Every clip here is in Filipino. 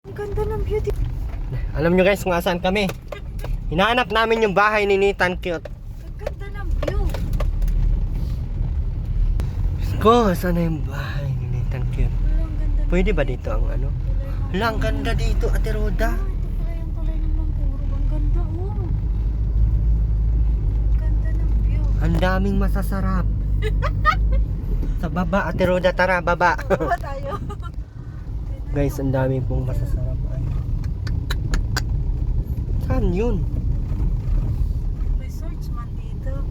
Ang ganda ng beauty. Alam nyo guys kung saan kami. Hinahanap namin yung bahay ni Nathan Cute. Ang ganda ng view. Ko, saan na yung bahay ni Nathan Cute? Ang ganda. Pwede ba dito ang ano? Hala, ang ganda dito, Ate Roda. Ito pala yung tulay ng Mangkuro. Ang ganda, oh. Ang ganda ng view. Ang daming masasarap. Sa baba, Ate Roda, tara, baba. Baba tayo. Guys, ang daming pong masasarap. Ay. Saan yun? Resorts man dito.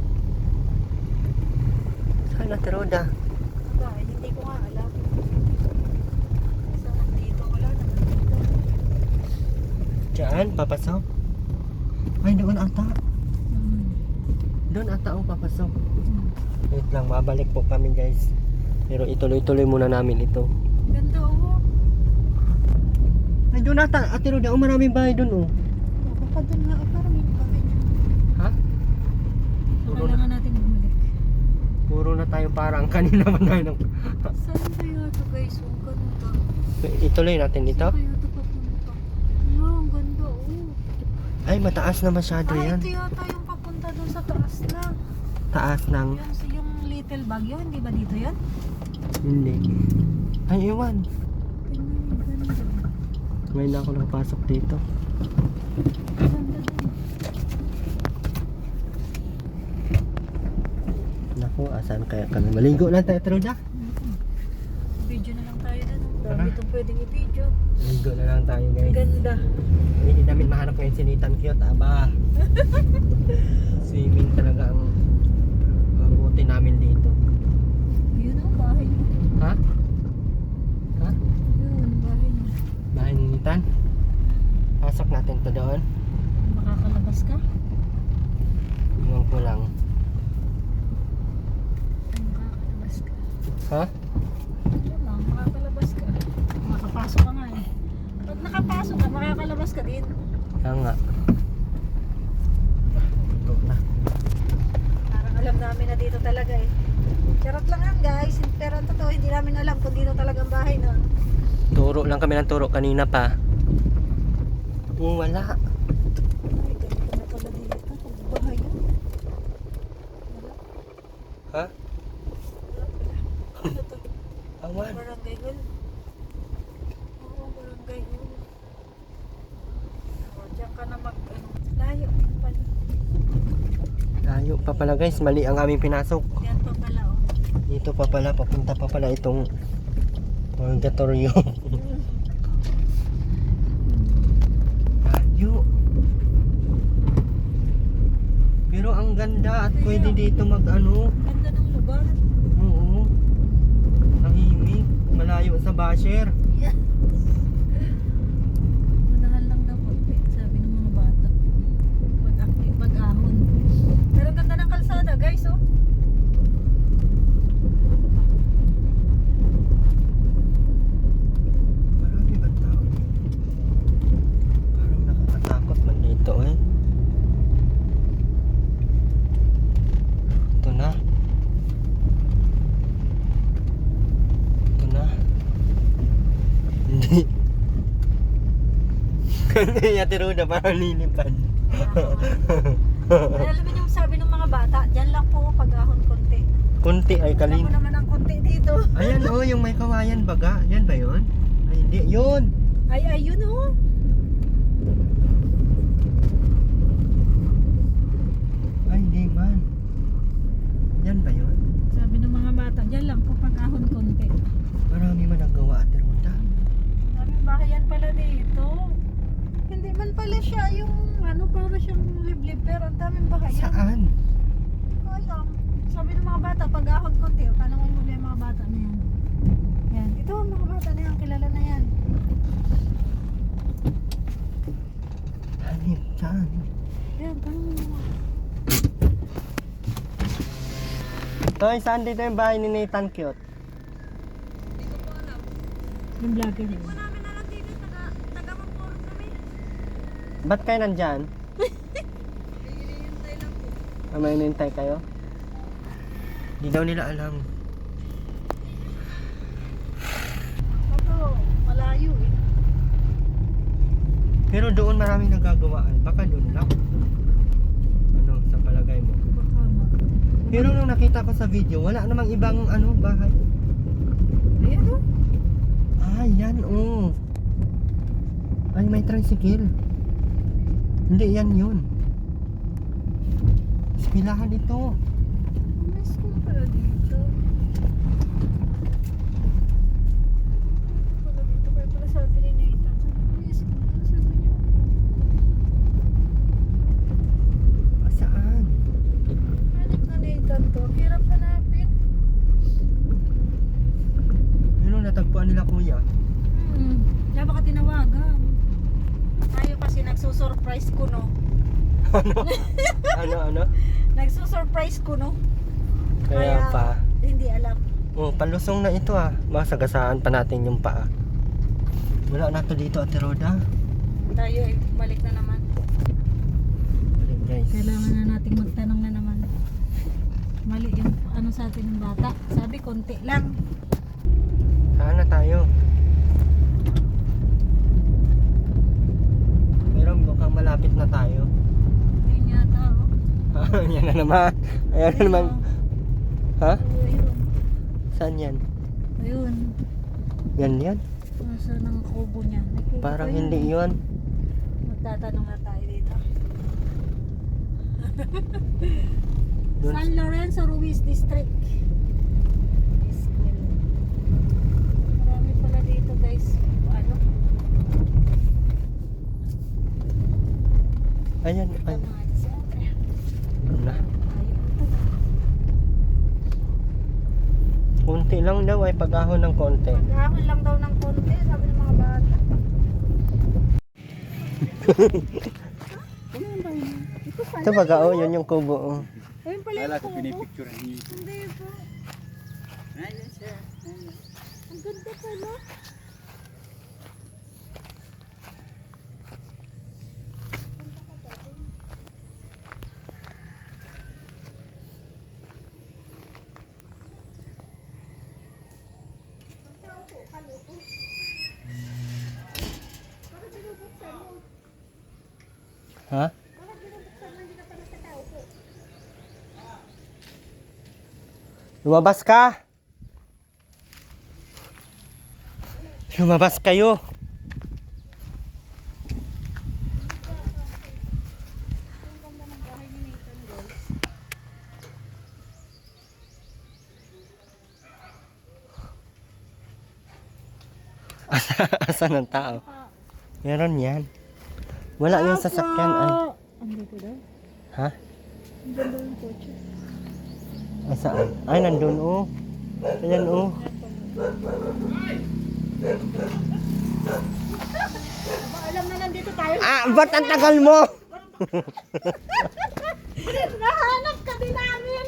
Saan, Ate Roda? Aba, hindi ko nga alam. Saan dito? Wala naman dito. Diyan, papasok? Ay, doon ata. Doon ata ang papasok. Wait lang, babalik po kami guys. Pero ituloy-tuloy muna namin ito. Ganda, oh. Ay, doon ata, Ate Roda, oh, maraming bahay doon, oh. Baka doon nga, parang may bahay niya. Ha? So, kailangan natin bumalik. Puro na tayo parang kanina man tayo ng... Saan kaya ito guys? Ang ganda. Ituloy natin ito. Saan kaya ito papunta? Ang ganda, oh. Ay, mataas na masyado yan. Ito yata yung papunta doon sa taas na. Taas ng... Yung Little Baguio, hindi ba dito yun? Hindi. Ay, iwan. Tingnan yung ganda. Ngayon na ako nakapasok dito. Ganda doon. Naku, asan kaya kami? Maligo na tayo, Ate Roda. Video na lang tayo doon. Dami Tara. itong pwedeng i-video. Maligo na lang tayo, Ang guys. ganda. Hindi namin mahanap ngayon si Nathan Cute, aba. Swimming talaga ang buti namin dito. Yun ang bahay niya. Ha? Ha? Yun, bahay niya. Bahay ni Nathan? Pasok natin to doon. Makakalabas ka? Iwan ko lang. Makakalabas ka. Ha? Yun lang, makakalabas ka. Makapasok ka nga eh. Pag nakapasok ka, makakalabas ka din. Kaya nga. Ito na. Parang alam namin na dito talaga eh. Charot lang yan guys. Pero ang totoo, hindi namin alam kung dito talaga ang bahay na. Turo lang kami ng turo kanina pa. Wala. Ay, ganito na pala dito. Kung bahay yun. Wala. Ha? Ano to? Awan. Barangay Hall. Oo, Barangay Hall. O, diyan ka na mag... Layo din pala. Layo pa pala guys. Mali ang aming pinasok. Yan pa pala oh. Dito pa pala. Papunta pa pala itong purgatorio. Layo. Pero ang ganda at pwede dito mag ano. Ganda ng lugar. Oo. Tahimik. Malayo sa basher. Yes. Manahan lang daw konti, sabi ng mga bata. Pag-ahon. Pero ang ganda ng kalsada guys oh. Marami ba tao? Parang nakakatakot man dito eh. Ito na. Ito na. Hindi. Hindi Ate Roda parang lilipad. Alam mo yung sabi ng mga bata, dyan lang po pag-ahon konti. Kunti ay Alam kalin. mo naman ang konti dito. Ayan oh, yung may kawayan baga. Yan ba yun? Ay hindi. Yun. Ay, ayun oh. Ay hindi man. Yan ba yun? Sabi ng mga bata, dyan lang po pag-ahon konti. Marami man nagawa Ate Roda. Maraming bahayan pala dito. Hindi man pala siya yung ano, para siyang liblib, pero ang daming bahayan. Saan? Alam. Sabi ng mga bata, pag-ahon konti, tanongin mo na yung mga bata na yan. Yan. Ito, ang mga bata na yan, kilala na yan. Hanip, saan? Yan, tanongin mo. Toy, saan dito yung bahay ni Nathan Cute? Yung vlogger yun. Ba't kayo nandyan? May hinihintay kayo? Hindi daw nila alam. Ito, malayo eh. Pero doon maraming nagagawa. Baka doon lang. Ano, sa palagay mo? Baka nga. Pero nung nakita ko sa video, wala namang ibang ano, bahay. Ayan o. Ah, yan, oh. Ay, may tricycle. Hindi, yan yun. Eskwelahan ito. May school pala dito. Pala dito. Kaya pala sabi ni Nathan. Sabi ko, may school. Ano sabi niya? Ah, saan? Hanap na Nathan to. Hirap hanapin. Pero natagpuan nila kuya. Kaya baka tinawagan. Tayo kasi nagsusurprise ko, no? Ano? Nagsusurprise ko, no? Kaya pa. Hindi alam. Oh, palusong na ito ah. Masagasaan pa natin yung paa. Wala na to dito, Ate Roda. Tayo ay balik na naman. Balik, guys. Kailangan na nating magtanong na naman. Mali yung ano sa atin ng bata. Sabi, konti lang. Saan na tayo? Pero mukhang malapit na tayo. Ayun yata, oh. Yan na naman. Ayan na naman. Ha? Ayun. Saan yan? Ayun. Yan. Nasa ng kubo niya. May kubo Parang pa yun. hindi yun. Magtatanong na tayo dito. Dun. San Lorenzo Ruiz District. School. Marami pala dito, guys. Ano? Ayan. Ay. Tama si ate. Ano na? Ayun. Kunti lang daw ay pag-ahon ng konti. Mag-ahon lang daw ng konti, sabi ng mga bata. Ano ba yun? Ito pala. Ito pag-ahon, yun yung kubo. Oh. Ayun pala yung kubo. pinipicture niyo. Hindi po. Ayun siya. Ang ganda pala. Ha? Lumabas ka! Lumabas kayo! Asan ang tao? Meron yan. Wala yung sasakyan ay. Andito daw. Ha? Andito daw yung kotse. Ay saan? Ay nandun oh. Ayan oh. Aba, alam na nandito tayo. Ah, ba't ang tagal mo? Nahanap ka din namin.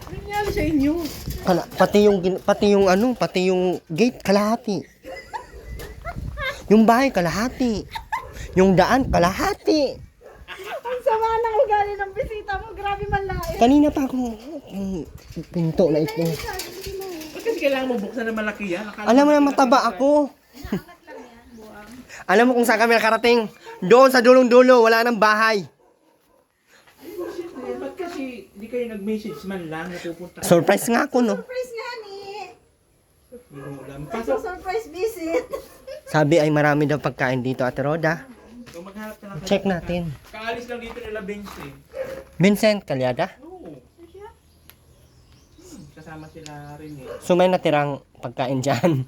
Nangyari sa inyo. Pati yung gate kalahati. Yung bahay kalahati. Yung daan kalahati. Ang sama ng ugali ng bisita mo. Grabe man lahat. Kanina pa akong pinto na ito. Ba't kasi kailangan mo buksan na malaki yan? Alam mo na mataba ako. Alam mo kung saan kami nakarating? Doon sa dulong-dulo, wala nang bahay. Ba't kasi hindi kayo nag-message man lang na pupunta? Surprise nga ako, no? Surprise nga ni. Pasok. Surprise visit. Sabi ay marami daw pagkain dito, Ate Roda. Kung maghanap ka lang kayo. Check natin. Kaalis lang dito nila Vincent. Vincent Calyada? Oo. Kasama sila rin eh. So may natirang pagkain dyan.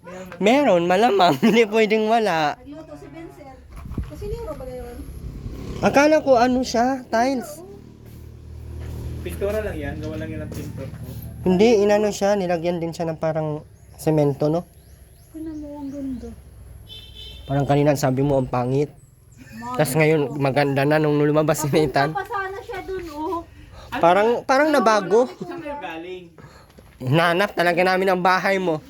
Meron Meron, malamang. Hindi pwedeng wala. Nagluto si Vincent. Kasi niro ba yun? Akala ko ano siya, tiles. pintura lang yan. Gawa lang yan ng pintura. Hindi, inano siya, nilagyan din siya ng parang semento, no? Ano mo ang ganda? Parang kanina sabi mo ang pangit. Tapos ngayon maganda na nung lumabas si Nathan. Pasana siya dun, oh. Parang nabago. Saan kayo galing? Hinanap talaga namin ang bahay mo.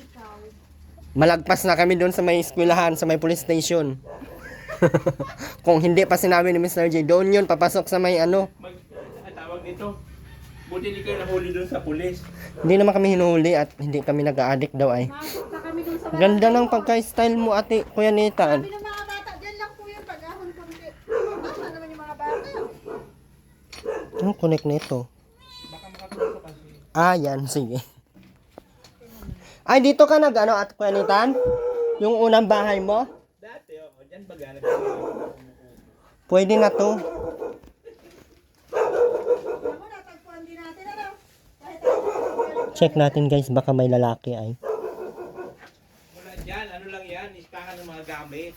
Malagpas na kami doon sa may eskwelahan, sa may police station. Kung hindi pa sinabi ni Mr. J, doon yun, papasok sa may ano. Tawag dito. Buti hindi kayo nahuli doon sa pulis. Hindi naman kami hinuhuli at hindi kami nag-a-addict daw ay. Masok na kami dun sa Ganda ng pagka-style mo, ate, Kuya Nathan. Sabi ng mga bata, dyan lang Anong connect nito? Baka makatulog kasi. Ah, yan. Sige. Ay, dito ka nag-ano at kwanitan? Yung unang bahay mo? Dati, dyan ba gano'n? Pwede na to. Ako, natagpuan din natin, ano? Kahit ako, Check natin guys, baka may lalaki ay. Wala dyan, ano lang yan, istakan ng mga gamit.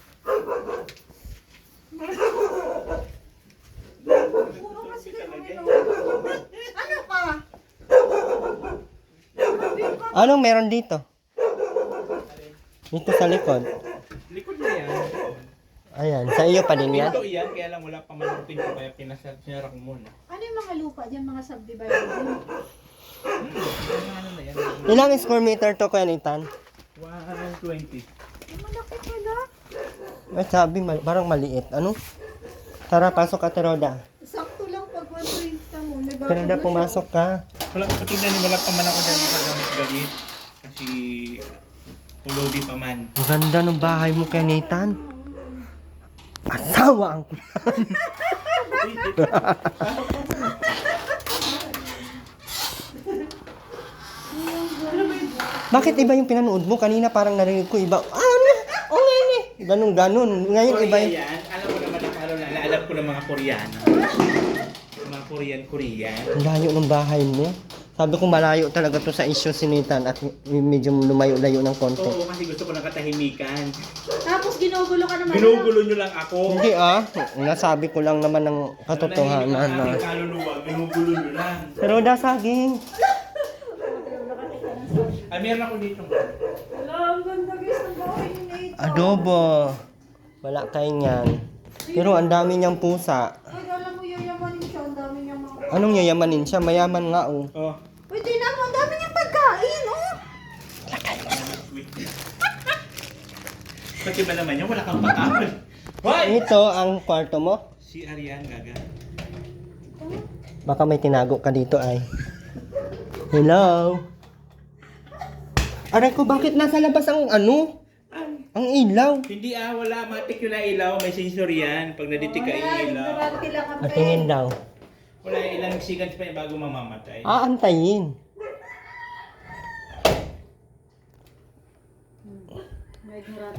puro kasi kayo ano pa? Anong meron dito? Dito sa likod. Likod na yan. Ayan, sa iyo pa din yan? Pinto yan, kaya lang wala pa man ang pinto, kaya sinara ko muna. Ano yung mga lupa dyan, mga subdivision? Ano na yan? Ilang square meter to kwanitan? 120. Ay, malaki pala. Ay, sabi, parang maliit. Ano? Tara, pasok Ate Roda. Sakto lang pag 120 mo. Ate Roda, pumasok ka. Wala ko patignan, wala pa man ako dyan makagamit-gamit. Kasi tulodi pa man. Ang ganda ng bahay mo kay Nathan. Asawa ang Bakit iba yung pinanood mo? Kanina parang narinig ko iba. Ano? Oh, ngani. Ganun. Ngayon iba yung... Korean, alam mo naman ang ano na, alam ko ng mga Koreano. Mga Korean. Ang layo ng bahay mo. Sabi ko malayo talaga to sa issue si Nathan at medyo lumayo-layo ng konti. Oo, kasi gusto ko ng katahimikan. Tapos ginugulo ka naman. Ginugulo nyo lang ako. Hindi nasabi ko lang naman ng katotohanan Ang na. aking kaluluwa, ginugulo nyo lang. Pero saging. Ay, meron ako dito. Wala, ang ganda guys ng bahay ni Nate. Adobo. Wala kayo niyan. Pero ang dami niyang pusa. Ay, alam mo, yayamanin siya. Ang dami niyang mga... Anong yayamanin siya? Mayaman nga oh. Oh. Pwede na mo, ang dami niyang pagkain, oh. Pati ba naman yan? Wala kang patawal. Hoy! Ito ang kwarto mo. Si Arian, gaga. Baka may tinago ka dito ay. Hello? Aray ko, bakit nasa labas ang ano? Ang ilaw. Hindi wala. Matik yun na ilaw. May sensor yan. Pag naditik ka yung ilaw. Durante lang ang At tingin daw. Wala, ilang seconds pa yung bago mamamatay. Aantayin.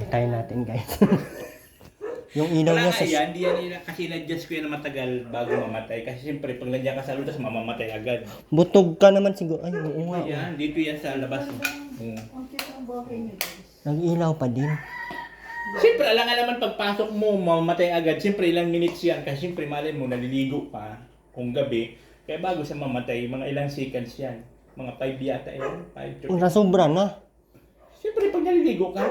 Tayo natin guys. Yung ilaw Wala niya nga sa... yan, di yan kasi na-adjust ko yan na matagal bago mamatay. Kasi siyempre, pag nandiyan ka sa lutas, mamamatay agad. Butog ka naman siguro. Ay, oo nga. Yan, dito yan sa labas. Ang cute ng bahay niya, guys. Nag-ilaw pa din. Siyempre, alam nga naman pagpasok mo, mamamatay agad. Siyempre, ilang minutes yan. Kasi siyempre, malay mo, naliligo pa kung gabi. Kaya bago siya mamatay, mga ilang seconds yan. Mga 5 yata yan. 5 to... Nasobra na. Siyempre, pag naliligo ka,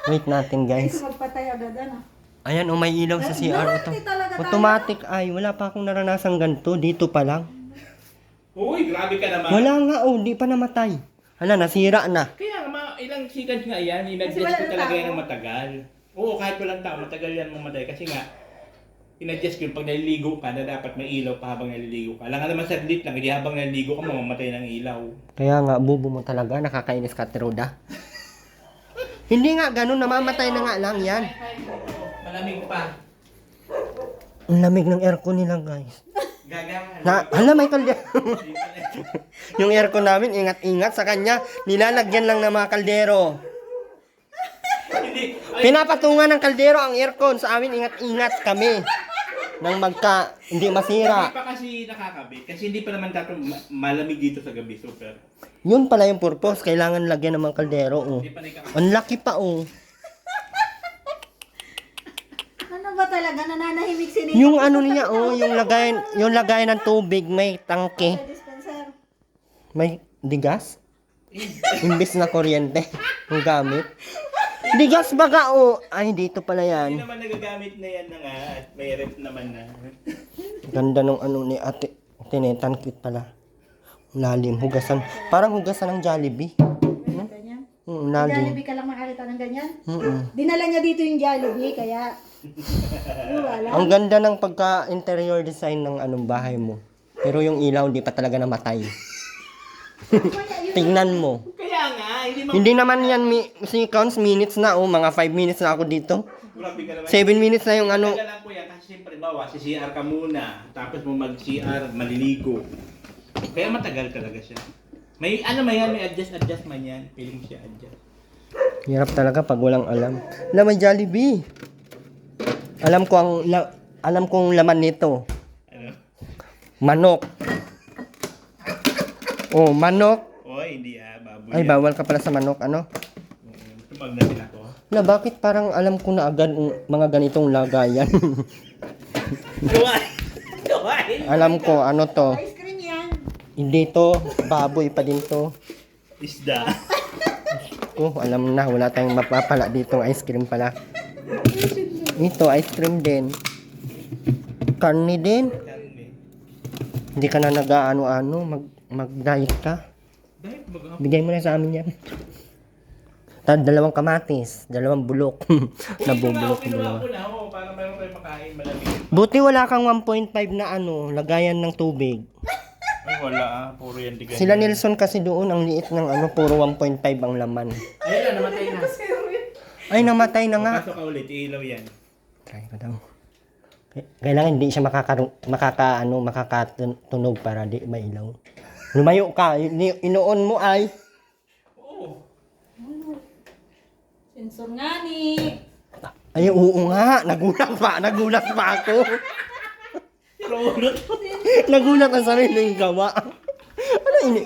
Wait natin guys. Guys, magpatay agad, ano? Ayan, may ilaw sa CR. Ito. Talaga tayo. Automatic ay. Wala pa akong naranasang ganito. Dito pa lang. uy, grabe ka naman. Wala nga di pa namatay. Hala, nasira na. Kaya mga ilang seconds nga yan, in-adjust wala ko nang talaga tao. yan ng matagal. Oo, kahit walang tao, matagal yan mamatay. Kasi nga, in-adjust ko yun, pag naliligo ka, na dapat may ilaw pa habang naliligo ka. Alam nga naman saglit lang, hindi habang naliligo ka, mamamatay ng ilaw. Kaya nga, bubo mo talaga. Nakakainis ka, Ate Roda. Hindi nga, ganun. Namamatay na nga lang yan. Malamig pa. Ang lamig ng aircon nila, guys. Gaga. Hala, may kaldero. Yung aircon namin, ingat-ingat sa kanya. Nilalagyan lang ng mga kaldero. Hindi. Pinapatungan ng kaldero ang aircon. Sa amin, ingat-ingat kami. Nang hindi masira. Hindi pa kasi nakakabit. Kasi hindi pa naman dapat malamig dito sa gabi. Super. Yun pala yung purpose. Kailangan lagyan ng mga kaldero. Hindi pa nakakabit. Ang laki pa, Ano ba talaga? Nananahimik si Nate. Yung ano niya, yung lagay ng tubig, may tangke. Sa dispenser. May digas? Imbis na kuryente. Yung gamit. Digas baga, Ay, dito pala Hindi yan. naman nagagamit na yan na nga. At may rep naman na. Ganda nung ni Ate Tinetan. Cute pala. Lalim, hugasan. Parang hugasan ng Jollibee. Ganyan. Lalim. Jollibee ka lang makakita ng ganyan. Mm-mm. Dinala niya dito yung Jollibee, kaya... Wala. Ang ganda ng pagka-interior design ng bahay mo. Pero yung ilaw, di pa talaga namatay. Tingnan mo. Kaya nga, Hindi naman yan seconds, minutes na. Oh, mga 5 minutes na ako dito. Grabe ka naman. 7 minutes na yung ano. Tagal lang po yan kasi siyempre bawa, si CR ka muna. Tapos mo mag-CR, maliligo. Kaya matagal talaga siya. May ano man yan, may adjust man yan. Piling siya adjust. Hirap talaga pag walang alam. May Jollibee. Alam kong laman nito. Ano? Manok. Oh, manok. Oy, hindi baboy. Ay, bawal ka pala sa manok. Ano? Tumag na sila ko. Bakit parang alam ko na agad mga ganitong lagayan? Kuwain! Alam ko, ano to? Ice cream yan. Hindi to. Baboy pa din to. Isda. Alam na. Wala tayong mapapala dito. Ice cream pala. Ito, ice cream din. Karne din. Hindi ka na nag-ano-ano. Mag-diet ka. Dahil baga. Bigay mo na sa amin yan. 2 kamatis, 2 bulok. Nabubulok yung dalawa. Ko na ako para mayroon kayo makain malamig. Buti wala kang 1.5 na lagayan ng tubig. Ay wala puro yan di ganyan. Sila Nelson kasi doon, ang liit ng puro 1.5 ang laman. Ayun na, namatay na. Ay, namatay na nga. Pasok ka ulit, ilaw yan. Try ko daw. Kailangan hindi siya makakatunog para di mailaw. Lumayo ka, inoon mo ay. Oo. Sensor nga ni. Ay, oo nga. Nagulat pa ako. Rolot. Nagulat ang sarili ng gawa. Ano ini?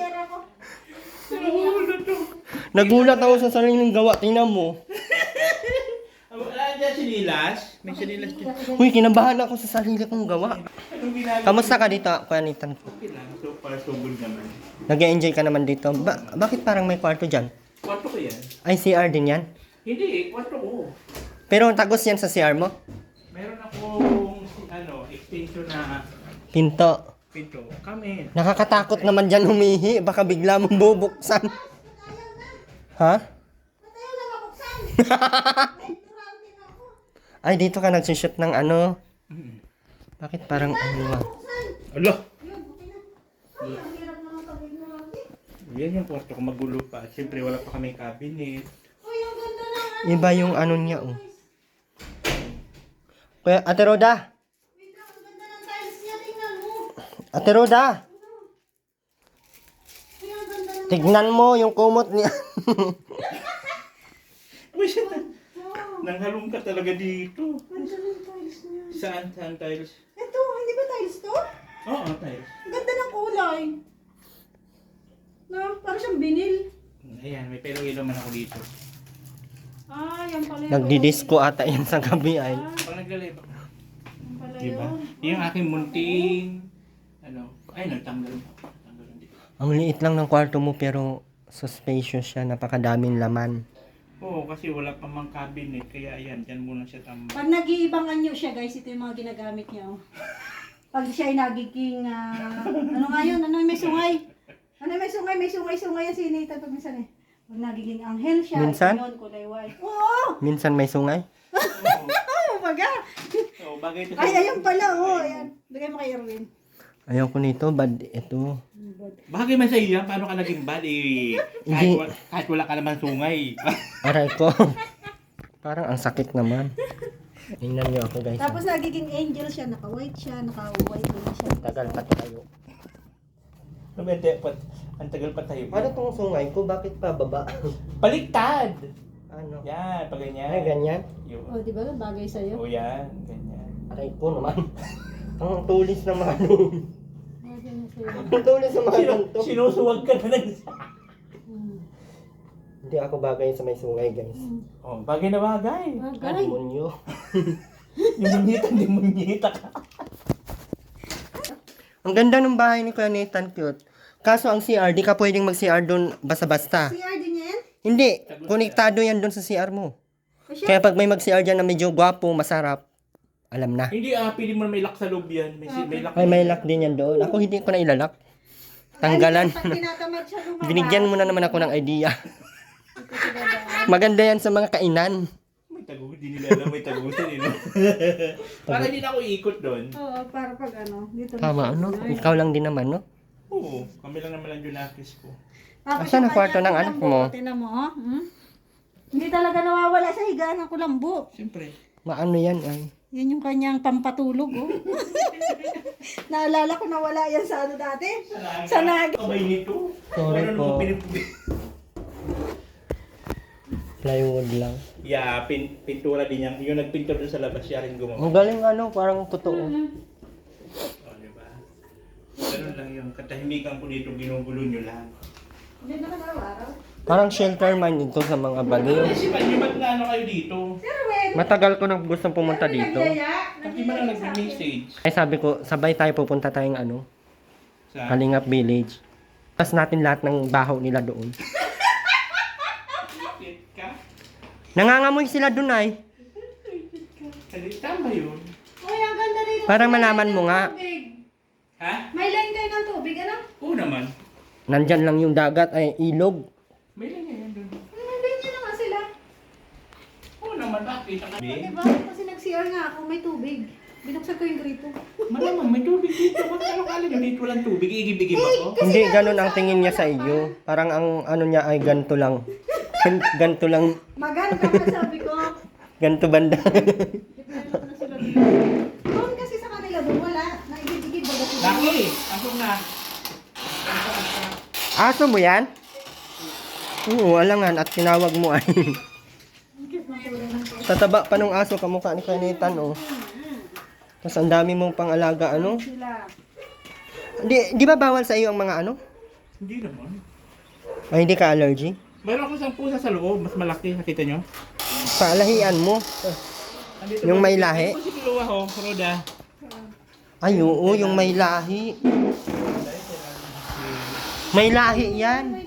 Rolot to. Nagulat ako sa sarili ng gawa. Tingnan mo. Wala dyan sinilas. May sinilas dyan. Uy, kinabahan ako sa sarili kong gawa. Anong ginagawa? Kamusta ka dito, Kuya Nathan? Okay lang. So far, so good naman. Nag-enjoy ka naman dito. Bakit parang may kwarto dyan? Kwarto ko yan. Ay, CR din yan? Hindi, kwarto ko. Pero tagos yan sa CR mo? Meron akong extension na Pinto. pinto. Kami. Nakakatakot naman dyan humihi. Baka bigla mong bubuksan. Ha? Matayo na mabuksan. Ay, dito ka nagsushoot ng ano? Bakit parang ano ah? Alo! Yun, buti na. Ay, ang hirap naman pag-ignorante. Yan yung kwarto ko magulo pa. Siyempre wala pa kaming cabinet. Uy, ang ganda na. Iba yung ano niya oh. Kuya, Ate Roda! Wait lang, ang ganda ng tiles niya. Tingnan mo. Ate Roda! Uy, ang ganda ng Tignan mo yung kumot niya. Uy, shit! Nanghalong ka talaga dito. Ang ganda ng tiles niya. Saan? Saan tiles? Ito, hindi ba tiles to? Oo, tiles. Ang ganda ng kulay. No, parang siyang binil. Ayan, may pero ilaw man ako dito. Ah, yan pala yun. Nagdidisco ata yan sa gabi ay. Pag naglalay ba? Yan pala Diba? yun. Yung aking munting ay nagtanggal pa. Tanggalan dito. Ang liit lang ng kwarto mo pero so spacious siya. Napakadaming laman. Oo, kasi wala pa mang cabinet. Kaya ayan, dyan muna siya tambay. Pag nag-iibang anyo siya, guys, ito yung mga ginagamit niya. Oh. Pag siya ay nagiging, ano nga yun? Ano may sungay? Ano may sungay? May sungay yan si Nathan pag minsan eh. Pag nagiging anghel siya, Minsan? ito yun, kulay white. Oo! Minsan may sungay. Oh, baga! Oo, bagay ito. Ay, ayun pala, oh. Ayan. Bigay mo kay Erwin. Ayoko nito, bad ito. Bagay man sa iyo yan, paano ka naging bad eh? Hindi. Kahit wala ka naman sungay. Aray ko. Parang ang sakit naman. Tingnan niyo ako guys. Tapos nagiging angel siya, naka-white siya, naka-white din siya. Tagal pa tayo. Ang tagal pa tayo. Ano tong sungay ko? Bakit pa baba? Baliktad! Ano? Yan, pag ganyan. Ay, ganyan? Yun. Oh, di ba? Bagay sa'yo. O yan, ganyan. Aray ko naman. Ang tulis ng mga nun. Bagay na sa'yo. Ang tulis ng mga ganito. Sinusuwag ka na ng isa. Hindi ako bagay sa may sungay guys. Oh, bagay na bagay. Bagay. Demonyo. Demunyita ka. Ang ganda ng bahay ni Kuya Nathan, cute. Kaso ang CR, di ka pwedeng mag-CR doon basta-basta. CR din yan? Hindi, konektado yan doon sa CR mo. O siya? Kaya pag may mag-CR dyan na medyo gwapo, masarap, alam na. Hindi pili mo na may lock sa loob yan. May lock. Ay, may lock din yan doon. Ako hindi ko na ilalak. Tanggalan. Pag tinatamad siya lumabas. Binigyan mo na naman ako ng idea. Maganda yan sa mga kainan. May tago, hindi nila alam may tagusan nila. Para hindi na ako iikot doon. Oo, para pag ano. Dito Tama, ano? Ikaw lang din naman, no? Oo, kami lang naman ang Junakis ko. Tapos Asan yung ang kwarto kanyang ng anak kulambo, mo? Tinan mo, oh. Hindi talaga nawawala sa higaan ng kulambo. Siyempre. Maano yan ay? Yan yung kanyang pampatulog, oh. Naalala ko na wala yan sa ano dati. Sa nag. Kamay nito. Sorry Ano po. mo pinipili? Plywood lang. Yeah, pintura din yan. Yung nagpintura doon sa labas, siya rin gumawa. Ang galing ano, parang totoo. O, diba? Ganun lang yung katahimikan ko dito, ginugulo nyo lang. Hindi naman araw-araw. Parang shelter man ito sa mga baliw. Kasi pa, ba't na ano kayo dito? Sir Wen, Matagal ko nang gustong pumunta dito. Pati man lang nag-message Ay sabi ko, sabay tayo pupunta tayong ano, sa... Kalingap Village. Tapos natin lahat ng baho nila doon. Shit ka? Nangangamoy sila doon ay. Tama yun. Uy, ang ganda dito. Para malaman mo nga. Tubig. Ha? May line kayo ng tubig, ano? Oo naman. Nandyan lang yung dagat ay ilog. May lang yan doon. May line niya naman sila. Oo naman, bakit? O, diba? Kasi nag-CR nga ako, may tubig. Binuksan ko yung grito. Malamang may tubig dito. Magkano kala nyo dito walang tubig? Igibigib ako? Hindi ganun ang tingin niya sa iyo. Parang ang ano niya ay ganto lang. Ganto lang, Maganda ka, sabi ko. ganto banda. Depende ko na sila dito. Doon kasi sa kanila, doon wala. Naibibigay ba dati? Laki! Asok na. Aso mo yan? Oo, alangan at tinawag mo ay. Tataba pa nung aso kamukha ni Kainitan oh. Tapos ang dami mong pang-alaga ano? Sila. Di ba bawal sa iyo ang mga ano? Hindi naman. Ay hindi ka allergy? Mayroon ako isang pusa sa loob. Mas malaki. Nakita nyo? Paalahian mo. Andito Yung ba- may lahi? Ito si Kuluwa ho. Roda. Ay oo, yung may lahi. May lahi yan.